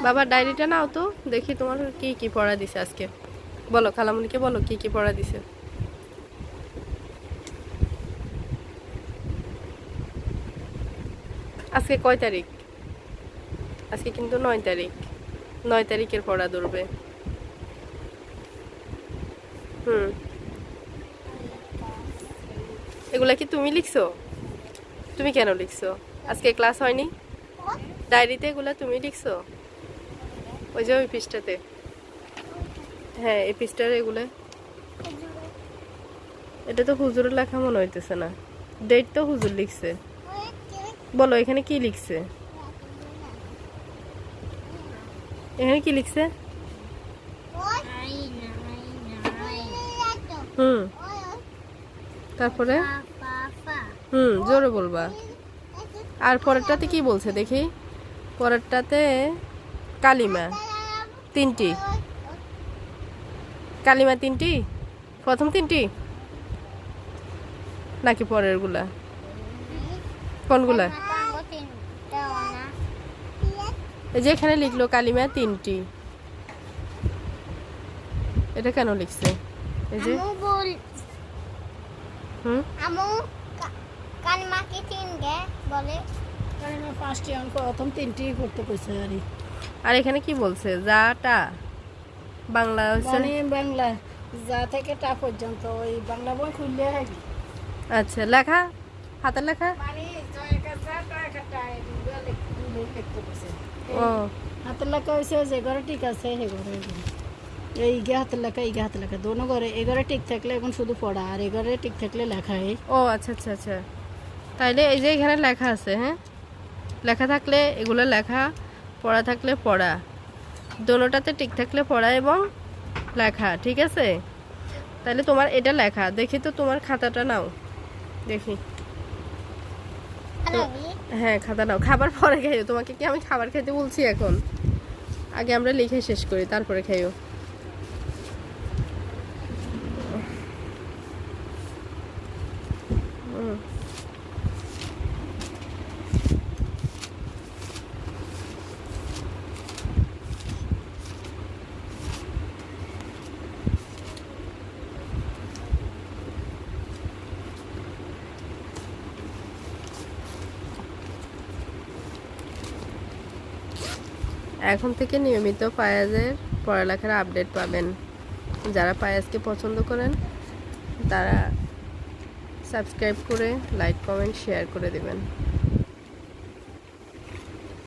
বাবা ডায়েরিটা নাও তো দেখি তোমার কি কি পড়া দিছে আজকে। বলো খালামুনিকে বলো কি কি পড়া দিছে। আজকে কয় তারিখ? আজকে কিন্তু 9 তারিখ। 9 তারিখের পড়া ধরবে। হুম, এগুলা কি তুমি লিখছো? তুমি কেন লিখছো? আজকে ক্লাস হয়নি? ডায়েরিতে এগুলা তুমি লিখছো? ওই যে ওই পৃষ্ঠাতে। হ্যাঁ, এই পৃষ্ঠার এগুলা। এটা তো হুজুরের লেখা মনে হইতেছে না। ডেট তো হুজুর লিখছে। বলো এখানে কি লিখছে? এখানে কি লিখছে? হুম, তারপরে জোরে বলবা। আর পরেরটাতে কি বলছে দেখি? পরেরটাতে কালিমা 3টি। কালিমা 3টি? প্রথম 3টি নাকি পরের গুলা? কোনগুলা? এই যে এখানে লিখলো কালিমা 3টি। এটা কেন লিখছে? এই যে হুম, কালিমা কি 3 গে বলে? কালিমা 5টি অঙ্ক প্রথম 3টি করতে কইছে আরে। আর এখানে কি বলছে? যাটা বাংলা হচ্ছে। মানে বাংলা যা থেকে টা পর্যন্ত ওই বাংলা বই খুললে হবে। আচ্ছা, লেখা হাতের লেখা। মানে জয়কা যা টা কাটা এগুলো লিখতে কইছে। ও হাতের লেখা হইছে যে ঘরে ঠিক আছে হে ঘরে এই গে হাতের লেখা এই গে হাতের লেখা দোনো ঘরে এই ঘরে ঠিক থাকলে এখন শুধু পড়া আর এই ঘরে ঠিক থাকলে লেখা হয়। ও আচ্ছা আচ্ছা আচ্ছা, তাইলে এই যে এখানে লেখা আছে। হ্যাঁ, লেখা থাকলে এগুলো লেখা, পড়া থাকলে পড়া, দোনোটাতে ঠিক থাকলে পড়া এবং লেখা। ঠিক আছে, তাহলে তোমার এটা লেখা। দেখি তো তোমার খাতাটা নাও দেখি। হ্যালো হ্যাঁ, খাতা নাও। খাবার পরে খাইও। তোমাকে কি আমি খাবার খেতে বলছি এখন? আগে আমরা লিখে শেষ করি, তারপরে খাইও। এখন থেকে নিয়মিত পায়াজের পড়ালেখার আপডেট পাবেন। যারা পায়াজকে পছন্দ করেন তারা সাবস্ক্রাইব করে লাইক কমেন্ট শেয়ার করে দেবেন।